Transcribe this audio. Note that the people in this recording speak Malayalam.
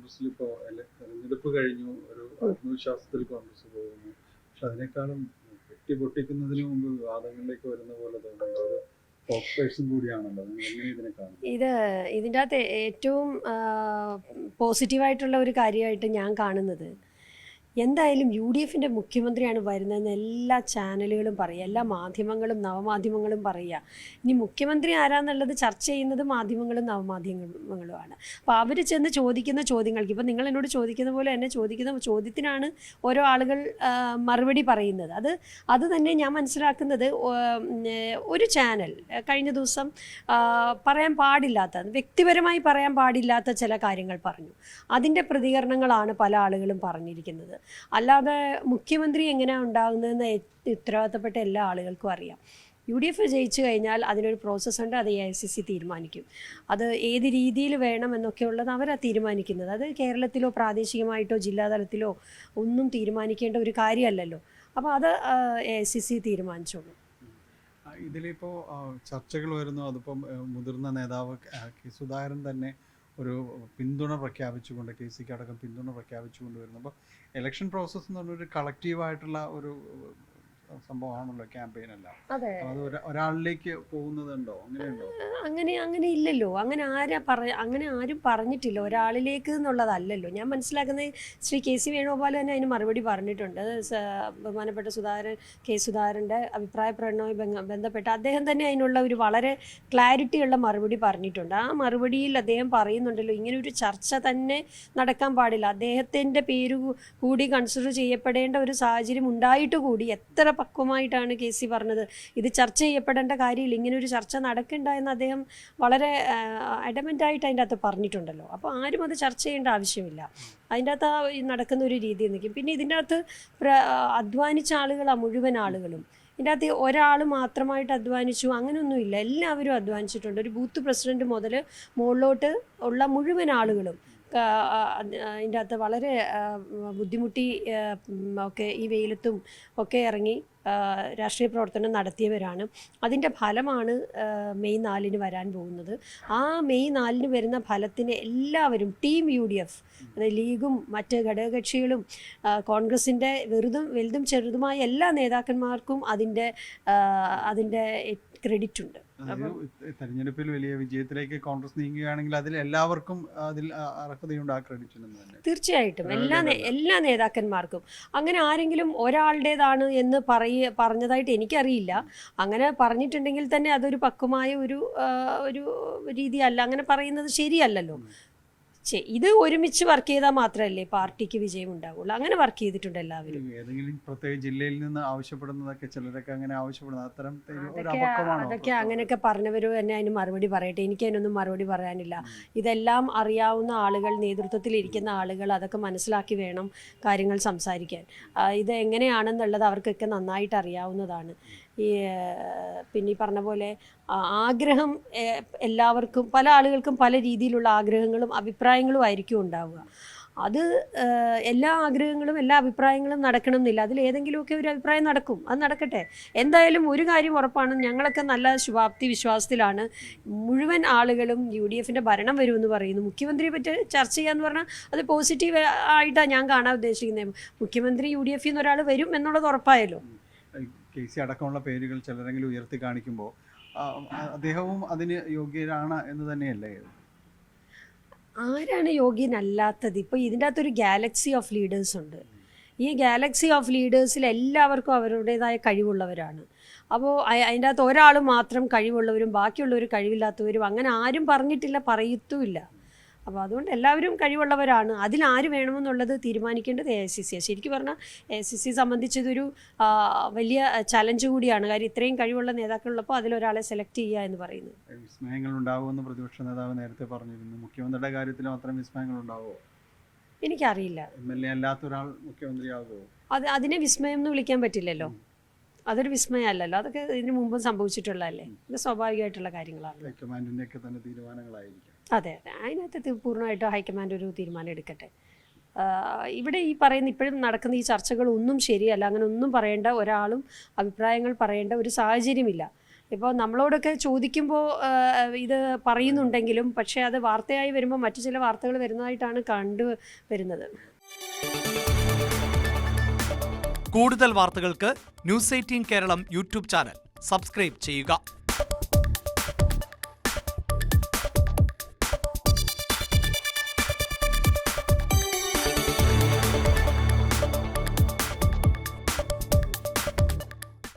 കോൺഗ്രസിൽ ഇപ്പോൾ തെരഞ്ഞെടുപ്പ് കഴിഞ്ഞു, ഒരു ആത്മവിശ്വാസത്തിൽ കോൺഗ്രസ് പോകുന്നു. പക്ഷെ അതിനേക്കാളും പൊട്ടിക്കുന്നതിന് മുമ്പ് വിവാദങ്ങളിലേക്ക് വരുന്ന പോലെ തോന്നുന്ന ഒരു സ്പോക്സ് പേഴ്സൺ കൂടിയാണല്ലോ. നിങ്ങൾ എങ്ങനെ ഇതിനെ കാണുന്നു? ഇതിൻ്റെ അകത്ത് ഏറ്റവും പോസിറ്റീവായിട്ടുള്ള ഒരു കാര്യമായിട്ട് ഞാൻ കാണുന്നത്, എന്തായാലും യു ഡി എഫിൻ്റെ മുഖ്യമന്ത്രിയാണ് വരുന്നതെന്ന് എല്ലാ ചാനലുകളും പറയുക, എല്ലാ മാധ്യമങ്ങളും നവമാധ്യമങ്ങളും പറയുക. ഇനി മുഖ്യമന്ത്രി ആരാന്നുള്ളത് ചർച്ച ചെയ്യുന്നത് മാധ്യമങ്ങളും നവമാധ്യമങ്ങളുമാണ്. അപ്പോൾ അവർ ചെന്ന് ചോദിക്കുന്ന ചോദ്യങ്ങൾക്ക്, ഇപ്പം നിങ്ങൾ എന്നോട് ചോദിക്കുന്ന പോലെ എന്നെ ചോദിക്കുന്ന ചോദ്യത്തിനാണ് ഓരോ ആളുകൾ മറുപടി പറയുന്നത്. അത് തന്നെ ഞാൻ മനസ്സിലാക്കുന്നത്, ഒരു ചാനൽ കഴിഞ്ഞ ദിവസം പറയാൻ പാടില്ലാത്ത, വ്യക്തിപരമായി പറയാൻ പാടില്ലാത്ത ചില കാര്യങ്ങൾ പറഞ്ഞു. അതിൻ്റെ പ്രതികരണങ്ങളാണ് പല ആളുകളും പറഞ്ഞിരിക്കുന്നത്. അല്ലാതെ മുഖ്യമന്ത്രി എങ്ങനെയാണ് ഉണ്ടാകുന്നതെന്ന് ഉത്തരവാദിത്തപ്പെട്ട എല്ലാ ആളുകൾക്കും അറിയാം. യു ഡി എഫ് ജയിച്ചു കഴിഞ്ഞാൽ അതിനൊരു പ്രോസസ്സുണ്ട്, അത് AICC തീരുമാനിക്കും. അത് ഏത് രീതിയിൽ വേണം എന്നൊക്കെ ഉള്ളത് അവരാണ് തീരുമാനിക്കുന്നത്. അത് കേരളത്തിലോ പ്രാദേശികമായിട്ടോ ജില്ലാതലത്തിലോ ഒന്നും തീരുമാനിക്കേണ്ട ഒരു കാര്യമല്ലല്ലോ. അപ്പോൾ അത് AICC തീരുമാനിച്ചോളൂ. ഇതിലിപ്പോൾ ചർച്ചകൾ വരുന്നു. അതിപ്പം മുതിർന്ന നേതാവ് കെ സുധാകരൻ തന്നെ ഒരു പിന്തുണ പ്രഖ്യാപിച്ചുകൊണ്ട്, KCക്ക് അടക്കം പിന്തുണ പ്രഖ്യാപിച്ചുകൊണ്ട് വരുന്നു. അപ്പോൾ ഇലക്ഷൻ പ്രോസസ്സ് എന്ന് പറഞ്ഞൊരു കളക്റ്റീവായിട്ടുള്ള ഒരു സംഭവമാണല്ലോ ക്യാമ്പയിൻ എല്ലാം. അത് ഒരാളിലേക്ക് പോകുന്നതുണ്ടോ? അങ്ങനെയുണ്ടോ? അങ്ങനെ ഇല്ലല്ലോ. അങ്ങനെ ആരും പറഞ്ഞിട്ടില്ല ഒരാളിലേക്ക് എന്നുള്ളതല്ലല്ലോ. ഞാൻ മനസ്സിലാക്കുന്നത് ശ്രീ KC വേണുഗോപാൽ തന്നെ അതിന് മറുപടി പറഞ്ഞിട്ടുണ്ട്. ബഹുമാനപ്പെട്ട കെ സുധാകരൻ്റെ അഭിപ്രായ പ്രകടനവുമായി ബന്ധപ്പെട്ട് അദ്ദേഹം തന്നെ അതിനുള്ള ഒരു വളരെ ക്ലാരിറ്റിയുള്ള മറുപടി പറഞ്ഞിട്ടുണ്ട്. ആ മറുപടിയിൽ അദ്ദേഹം പറയുന്നുണ്ടല്ലോ, ഇങ്ങനെ ഒരു ചർച്ച തന്നെ നടക്കാൻ പാടില്ല, അദ്ദേഹത്തിൻ്റെ പേര് കൂടി കൺസിഡർ ചെയ്യപ്പെടേണ്ട ഒരു സാഹചര്യം ഉണ്ടായിട്ട് കൂടി എത്ര പക്വമായിട്ടാണ് KC പറഞ്ഞത്. ഇത് ചർച്ച ചെയ്യപ്പെടേണ്ട കാര്യമില്ല, ഇങ്ങനെ ഒരു ചർച്ച നടക്കണ്ട എന്ന് അദ്ദേഹം വളരെ അഡമൻ്റായിട്ട് അതിൻ്റെ അകത്ത് പറഞ്ഞിട്ടുണ്ടല്ലോ. അപ്പോൾ ആരും അത് ചർച്ച ചെയ്യേണ്ട ആവശ്യമില്ല. അതിൻ്റെ അകത്ത് നടക്കുന്ന ഒരു രീതി നിൽക്കും. പിന്നെ ഇതിൻ്റെ അകത്ത് അധ്വാനിച്ച ആളുകളാണ് മുഴുവൻ ആളുകളും. ഇതിൻ്റെ അകത്ത് ഒരാൾ മാത്രമായിട്ട് അധ്വാനിച്ചു അങ്ങനെയൊന്നുമില്ല, എല്ലാവരും അധ്വാനിച്ചിട്ടുണ്ട്. ഒരു ബൂത്ത് പ്രസിഡന്റ് മുതൽ മുകളിലോട്ട് ഉള്ള മുഴുവൻ ആളുകളും അതിൻ്റെ അകത്ത് വളരെ ബുദ്ധിമുട്ടി ഒക്കെ ഈ വെയിലത്തും ഒക്കെ ഇറങ്ങി രാഷ്ട്രീയ പ്രവർത്തനം നടത്തിയവരാണ്. അതിൻ്റെ ഫലമാണ് മെയ് 4 വരാൻ പോകുന്നത്. ആ മെയ് 4 വരുന്ന ഫലത്തിന് എല്ലാവരും ടീം UDF, ലീഗും മറ്റ് ഘടകകക്ഷികളും കോൺഗ്രസിൻ്റെ വലുതും ചെറുതുമായ എല്ലാ നേതാക്കന്മാർക്കും അതിൻ്റെ ക്രെഡിറ്റ് ഉണ്ട്. തെരഞ്ഞെടുപ്പിൽ വലിയ വിജയത്തിലേക്ക് കോൺഗ്രസ് നീങ്ങുകയാണെങ്കിൽ അതിൽ എല്ലാവർക്കും അതിൽ അർഹതയുണ്ട്, ആ ക്രെഡിറ്റിന് തന്നെ. തീർച്ചയായിട്ടും എല്ലാ നേതാക്കന്മാർക്കും. അങ്ങനെ ആരെങ്കിലും ഒരാളുടേതാണ് എന്ന് പറഞ്ഞതായിട്ട് എനിക്കറിയില്ല. അങ്ങനെ പറഞ്ഞിട്ടുണ്ടെങ്കിൽ തന്നെ അതൊരു പക്വമായ ഒരു രീതിയല്ല, അങ്ങനെ പറയുന്നത് ശരിയല്ലല്ലോ. ഇത് ഒരുമിച്ച് വർക്ക് ചെയ്താൽ മാത്രമല്ലേ പാർട്ടിക്ക് വിജയം ഉണ്ടാവുള്ളൂ. അങ്ങനെ വർക്ക് ചെയ്തിട്ടുണ്ട് എല്ലാവരും. ഏതെങ്കിലും പ്രത്യേക ജില്ലയിൽ നിന്ന് ആവശ്യപ്പെടുന്നതൊക്കെ ചിലരൊക്കെ അങ്ങനെ ആവശ്യപ്പെടുന്നത് അതൊക്കെ അങ്ങനെയൊക്കെ പറഞ്ഞവർ തന്നെ അതിന് മറുപടി പറയട്ടെ. എനിക്ക് അതിനൊന്നും മറുപടി പറയാനില്ല. ഇതെല്ലാം അറിയാവുന്ന ആളുകൾ, നേതൃത്വത്തിലിരിക്കുന്ന ആളുകൾ അതൊക്കെ മനസ്സിലാക്കി വേണം കാര്യങ്ങൾ സംസാരിക്കാൻ. ഇത് എങ്ങനെയാണെന്നുള്ളത് അവർക്കൊക്കെ നന്നായിട്ട് അറിയാവുന്നതാണ്. പിന്നെ ഈ പറഞ്ഞ പോലെ ആഗ്രഹം എല്ലാവർക്കും, പല ആളുകൾക്കും പല രീതിയിലുള്ള ആഗ്രഹങ്ങളും അഭിപ്രായങ്ങളും ആയിരിക്കും ഉണ്ടാവുക. അത് എല്ലാ ആഗ്രഹങ്ങളും എല്ലാ അഭിപ്രായങ്ങളും നടക്കണം എന്നില്ല. അതിൽ ഏതെങ്കിലുമൊക്കെ ഒരു അഭിപ്രായം നടക്കും, അത് നടക്കട്ടെ. എന്തായാലും ഒരു കാര്യം ഉറപ്പാണ്, ഞങ്ങളൊക്കെ നല്ല ശുഭാപ്തി വിശ്വാസത്തിലാണ്. മുഴുവൻ ആളുകളും UDFൻ്റെ ഭരണം വരുമെന്ന് പറയുന്നു. മുഖ്യമന്ത്രിയെ പറ്റി ചർച്ച ചെയ്യാന്ന് പറഞ്ഞാൽ അത് പോസിറ്റീവ് ആയിട്ടാണ് ഞാൻ കാണാൻ ഉദ്ദേശിക്കുന്നത്. മുഖ്യമന്ത്രി UDF നിന്ന് ഒരാൾ വരും എന്നുള്ളത് ഉറപ്പായല്ലോ. KC അടക്കമുള്ള പേരുകൾ ചിലരെങ്കിലും ഉയർത്തി കാണിക്കുമ്പോൾ അദ്ദേഹവും അതിന് യോഗ്യരാണ് എന്ന് തന്നെയല്ലേ? ആരാണ് യോഗ്യനല്ലാത്തത്? ഇപ്പോൾ ഇതിൻ്റെ അകത്തൊരു ഗാലക്സി ഓഫ് ലീഡേഴ്സ് ഉണ്ട്. ഈ ഗാലക്സി ഓഫ് ലീഡേഴ്സിൽ എല്ലാവർക്കും അവരുടേതായ കഴിവുള്ളവരാണ്. അപ്പോൾ അതിൻ്റെ അകത്ത് ഒരാൾ മാത്രം കഴിവുള്ളവരും ബാക്കിയുള്ളവർ കഴിവില്ലാത്തവരും അങ്ങനെ ആരും പറഞ്ഞിട്ടില്ല, പറയത്തുമില്ല. അപ്പോൾ അതുകൊണ്ട് എല്ലാവരും കഴിവുള്ളവരാണ്. അതിലാര് വേണമെന്നുള്ളത് തീരുമാനിക്കേണ്ടത് AICC. ശരിക്കും പറഞ്ഞാൽ AICC സംബന്ധിച്ചതൊരു വലിയ ചലഞ്ച് കൂടിയാണ്. കാര്യം ഇത്രയും കഴിവുള്ള നേതാക്കളുള്ളപ്പോൾ അതിലൊരാളെ സെലക്ട് ചെയ്യുക എന്ന് പറയുന്നത്. വിസ്മയങ്ങൾ ഉണ്ടാവുമെന്ന് പ്രതിപക്ഷ നേതാവ് നേരത്തെ പറഞ്ഞിരുന്നു. മുഖ്യമന്ത്രിയുടെ കാര്യത്തിൽ മാത്രം വിസ്മയങ്ങൾ ഉണ്ടാവുമോ? എനിക്കറിയില്ല. MLA അല്ലാത്ത ഒരാൾ മുഖ്യമന്ത്രിയാകുമോ? അതിനെ വിസ്മയം എന്ന് വിളിക്കാൻ പറ്റില്ലല്ലോ. അതൊരു വിസ്മയമല്ലല്ലോ. അതൊക്കെ ഇതിന് മുമ്പ് സംഭവിച്ചിട്ടുള്ളതല്ലേ. ഇത് സ്വാഭാവികമായിട്ടുള്ള കാര്യങ്ങളാണ്. ഹൈക്കമാൻഡിൻ്റെ ഒക്കെ തന്നെ തീരുമാനങ്ങളായിരിക്കും. അതെ, അതിനകത്ത് പൂർണ്ണമായിട്ടും ഹൈക്കമാൻഡ് ഒരു തീരുമാനം എടുക്കട്ടെ. ഇവിടെ ഈ പറയുന്ന ഇപ്പോഴും നടക്കുന്ന ഈ ചർച്ചകളൊന്നും ശരിയല്ല. അങ്ങനെ ഒന്നും പറയേണ്ട, ഒരാളും അഭിപ്രായങ്ങൾ പറയേണ്ട ഒരു സാഹചര്യമില്ല. ഇപ്പോൾ നമ്മളോടൊക്കെ ചോദിക്കുമ്പോൾ ഇത് പറയുന്നുണ്ടെങ്കിലും പക്ഷേ അത് വാർത്തയായി വരുമ്പോൾ മറ്റു ചില വാർത്തകൾ വരുന്നതായിട്ടാണ് കണ്ടുവരുന്നത്. കൂടുതൽ വാർത്തകൾക്ക് news 18 Keralam YouTube channel subscribe ചെയ്യുക.